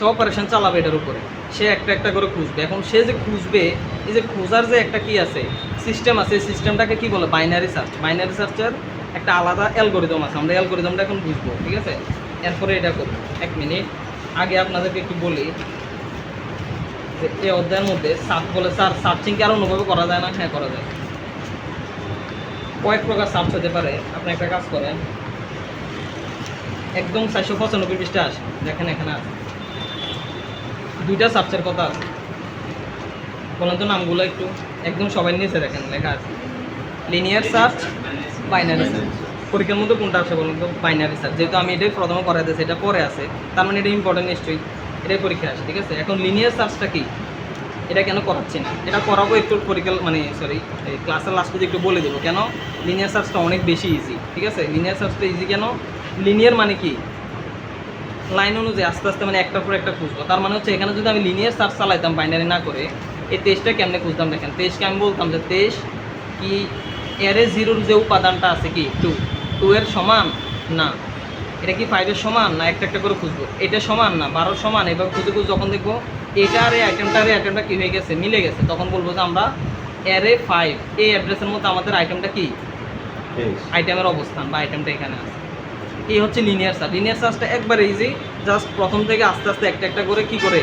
সে operation চালাবে এটার উপরে, সে একটা একটা করে খুঁজবে। এখন সে যে খুঁজবে, এই যে খোঁজার যে একটা কি আছে সিস্টেম আছে, এই সিস্টেমটাকে কি বলে বাইনারি সার্চ। বাইনারি সার্চের একটা আলাদা অ্যালগোরিদম আছে, আমরা অ্যালগোরিদমটা এখন বুঝবো, ঠিক আছে? এরপরে এটা করবো। 1 মিনিট আগে আপনাদেরকে একটু বলি যে এই অধ্যায়ের মধ্যে সার্চ বলে সার্চিং কি আরও অন্যভাবে করা যায় না? হ্যাঁ, করা যায়। কয়েক প্রকার সার্চ হতে পারে। আপনি একটা কাজ করেন, একদম 495 পৃষ্ঠা আসে, দেখেন এখানে আছে 2টা সার্চের কথা আছে। বলেন তো নামগুলো একটু, একদম সবাই নিচে দেখেন লেখা আছে লিনিয়ার সার্চ, বাইনারি সার্চ। পরীক্ষার মধ্যে কোনটা আসে বলুন তো? Binary search. যেহেতু আমি এটাই প্রথমে করাই দিয়েছি, এটা পরে আছে, তার মানে এটা ইম্পর্টেন্ট নিশ্চয়ই, এটাই পরীক্ষা আসে, ঠিক আছে? এখন লিনিয়ার সার্চটা কি, এটা কেন করাচ্ছি না, এটা করাবো একটু পরীক্ষা মানে সরি এই ক্লাসের লাস্টে একটু বলে দেবো কেন লিনিয়ার সার্চটা অনেক বেশি ইজি, ঠিক আছে? লিনিয়ার সার্চটা ইজি কেন? লিনিয়ার মানে কি, লাইন অনুযায়ী আস্তে আস্তে মানে একটার পর একটা খুঁজবো। তার মানে হচ্ছে এখানে যদি আমি লিনিয়ার সার্চ চালাইতাম বাইনারি না করে, এই 23টা কেমনে খুঁজতাম দেখেন। 23কে আমি বলতাম যে 23 কি এরে 0-র যে উপাদানটা আছে কি 2 এর সমান না, এটা কি 5 এর সমান না, একটা একটা করে খুঁজবো। এটা সমান না 12 সমান, এবার খুঁজে খুঁজে যখন দেখবো এটা আর এই আইটেমটা কী হয়ে গেছে, মিলে গেছে, তখন বলবো যে আমরা এরে 5 এই অ্যাড্রেসের মধ্যে আমাদের আইটেমটা কি, আইটেমের অবস্থান বা আইটেমটা এখানে আছে। এই হচ্ছে লিনিয়ার সার্চ। লিনিয়ার সার্চটা একবারে ইজি, জাস্ট প্রথম থেকে আস্তে আস্তে একটা একটা করে কি করে,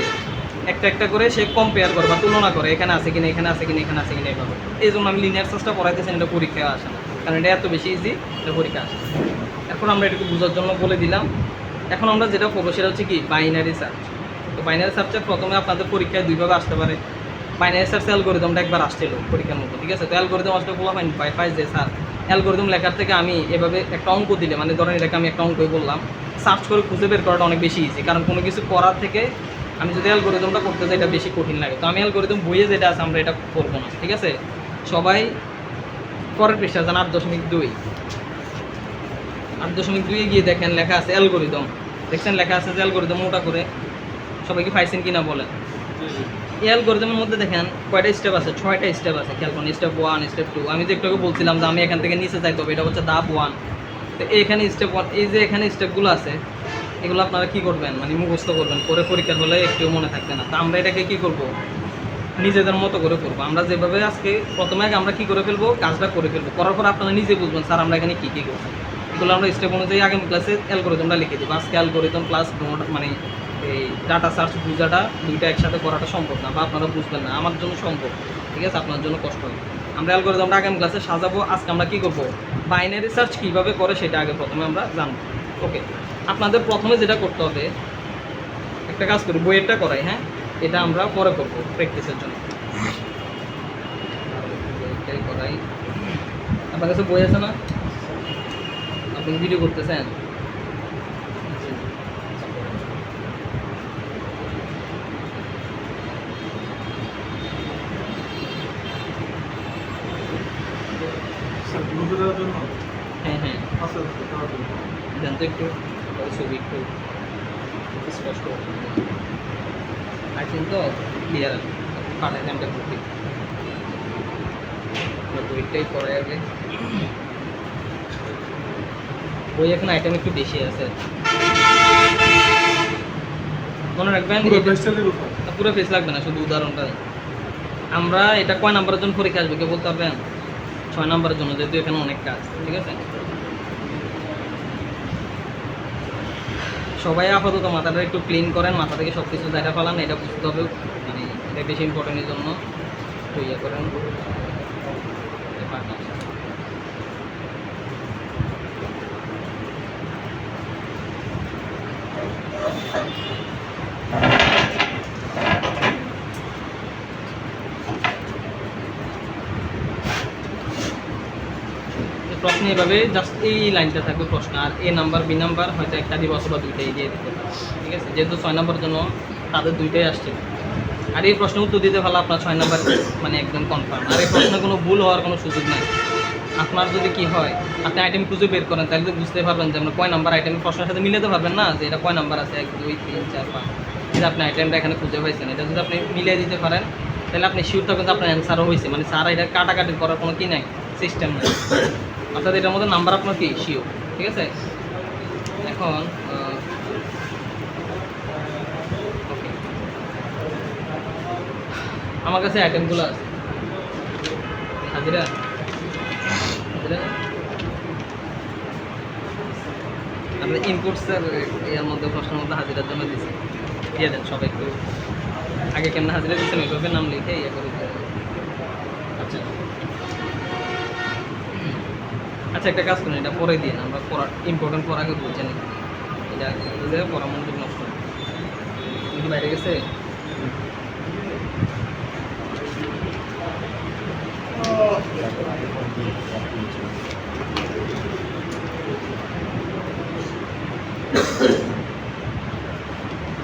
একটা একটা করে সে কম্পেয়ার করে বা তুলনা করে, এখানে আছে কিনা, এখানে আছে কিনা, এখানে আছে কিনা, এভাবে। এই জন্য আমি লিনিয়ার সার্চটা পড়াইতেছি, এটা পরীক্ষায় আসে না, কারণ এটা এত বেশি ইজি, এটা পরীক্ষা আসে। এখন আমরা এটুকু বোঝার জন্য বলে দিলাম। এখন আমরা যেটা করবো সেটা হচ্ছে কি বাইনারি সার্চ। তো বাইনারি সার্চের প্রথমে আপনাদের পরীক্ষায় 2ভাবে আসতে পারে। বাইনারি সার্চ অ্যালগোরিদমটা একবার আসছিল পরীক্ষার মতো, ঠিক আছে? তো অ্যালগোরিদম আসলে বলা হয়নি পাই যে স্যার অ্যালগোরিদম লেখার থেকে আমি এভাবে একটা অঙ্ক দিলে, মানে ধরেন এটাকে আমি একটা অঙ্কই বললাম, সার্চ করে খুঁজে বের করাটা অনেক বেশি ইজি, কারণ কোনো কিছু করার থেকে আমি যদি অ্যালগোরিদমটা করতে যাই এটা বেশি কঠিন লাগে। তো আমি অ্যালগোরিদম বইয়ে যেটা আছে আমরা এটা করবো না, ঠিক আছে? সবাই পরের পৃষ্ঠা যান 8.2। 8.2 গিয়ে দেখেন লেখা আছে অ্যালগোরিদম, দেখছেন লেখা আছে যে অ্যালগোরিদম, ওটা করে সবাই কি পাইছেন কিনা বলেন? এই অ্যালগোরিদমের মধ্যে দেখেন কয়টা স্টেপ আছে, 6টা স্টেপ আছে, খেয়াল করুন। স্টেপ 1, স্টেপ 2, আমি যে একটু আগে বলছিলাম যে আমি এখান থেকে নিচে যাইতে হবে, এটা হচ্ছে ধাপ 1। তো এখানে স্টেপ 1, এই যে এখানে স্টেপগুলো আছে, এগুলো আপনারা কী করবেন, মানে মুখস্থ করবেন, পরে পরীক্ষার হলে একটু মনে থাকবে না। তো আমরা এটাকে কী করবো, নিজেদের মতো করে করবো। আমরা যেভাবে আজকে প্রথমে আগে আমরা কী করে ফেলবো, কাজটা করে ফেলবো, করার পর আপনারা নিজে বুঝবেন স্যার আমরা এখানে কী কী করছি। এগুলো আমরা স্টেপ অনুযায়ী আগামী ক্লাসে অ্যালগোরিদমটা লিখে দেবো। আজকে অ্যালগোরিদম প্লাস মানে এই ডাটা সার্চ বুঝাটা 2টা একসাথে করাটা সম্ভব না, বা আপনারা বুঝবেন না, আমার জন্য সম্ভব, ঠিক আছে? আপনার জন্য কষ্ট হবে। আমরা অ্যালগোরিদমটা আগামী ক্লাসে সাজাবো। আজকে আমরা কী করবো, বাইনারি সার্চ কীভাবে করে সেটা আগে প্রথমে আমরা জানবো। ওকে, আপনাদের প্রথমে যেটা করতে হবে, একটা কাজ করি, বইয়েরটা করাই, হ্যাঁ? এটা আমরা পরে করবো প্র্যাকটিসের জন্য। বইটাই করাই। আপনার কাছে বই আছে না? আপনি ভিডিও করতেছেন? হ্যাঁ হ্যাঁ, দেন তো একটু ছবি একটু স্পষ্ট আর কিন্তু ক্লিয়ার আছে, পাঠাতে আমরা করতে বইটাই করাই আগে। বই এখন আইটেম একটু বেশি আছে, মনে রাখবেন পুরো ফেস লাগবে না, শুধু উদাহরণটা। আমরা এটা কয় নাম্বারের জন্য পরীক্ষা আসবে কেউ বলতে পারবেন? 6 নাম্বারের জন্য, যেহেতু এখানে অনেক কাজ, ঠিক আছে? সবাই আপাতত মাথাটা একটু ক্লিন করেন, মাথা থেকে সব কিছু দেখা ফেলান, এটা বুঝতে হবে, মানে এটা বেশি ইম্পর্টেন্টের জন্য তো ইয়ে করেন। প্রশ্ন এভাবে জাস্ট এই লাইনটা থাকবে প্রশ্ন, আর এ নাম্বার বি নাম্বার হয়তো একটা দিব অথবা 2টাই দিয়ে দিতে পারে, ঠিক আছে? যেহেতু 6 নাম্বারের জন্য তাদের 2টাই আসছে, আর এই প্রশ্ন উত্তর দিতে ভালো আপনার 6 নাম্বার মানে একদম কনফার্ম। আর এই প্রশ্নে কোনো ভুল হওয়ার কোনো সুযোগ নেই। আপনার যদি কি হয়, আপনি আইটেম খুঁজে বের করেন, তাহলে তো বুঝতে পারবেন যে আমরা কয় নাম্বার আইটেম, প্রশ্নের সাথে মিলাতে পারবেন না যে এটা কয় নাম্বার আছে, 1 2 3 4 5, যে আপনি আইটেমটা এখানে খুঁজে পাইছেন, এটা যদি আপনি মিলিয়ে দিতে পারেন তাহলে আপনি শিওর থাকবেন যে আপনার অ্যান্সারও হয়েছে, মানে স্যার এটা কাটাকাটি করার কোনো কি নাই, সিস্টেম নেই, অর্থাৎ এটার মধ্যে নাম্বার আপনার কি শিওর, ঠিক আছে? এখন আমার কাছে আইটেমগুলো আছে হাজিরা হাজিরা আপনি ইনপুটসের এর মধ্যে প্রশ্নের মধ্যে হাজিরার জন্য দিচ্ছি দিয়ে দেন সবাই একটু আগে কেমন হাজিরা দিচ্ছেন ওইভাবে নাম লিখে ইয়ে করে দিয়ে দেন। আচ্ছা আচ্ছা একটা কাজ করুন এটা পরে দিন আমরা পড়া ইম্পর্টেন্ট পড়া আগে বুঝে নিই এটা বুঝে পড়া মনোযোগ নষ্ট হয়। বাইরে গেছে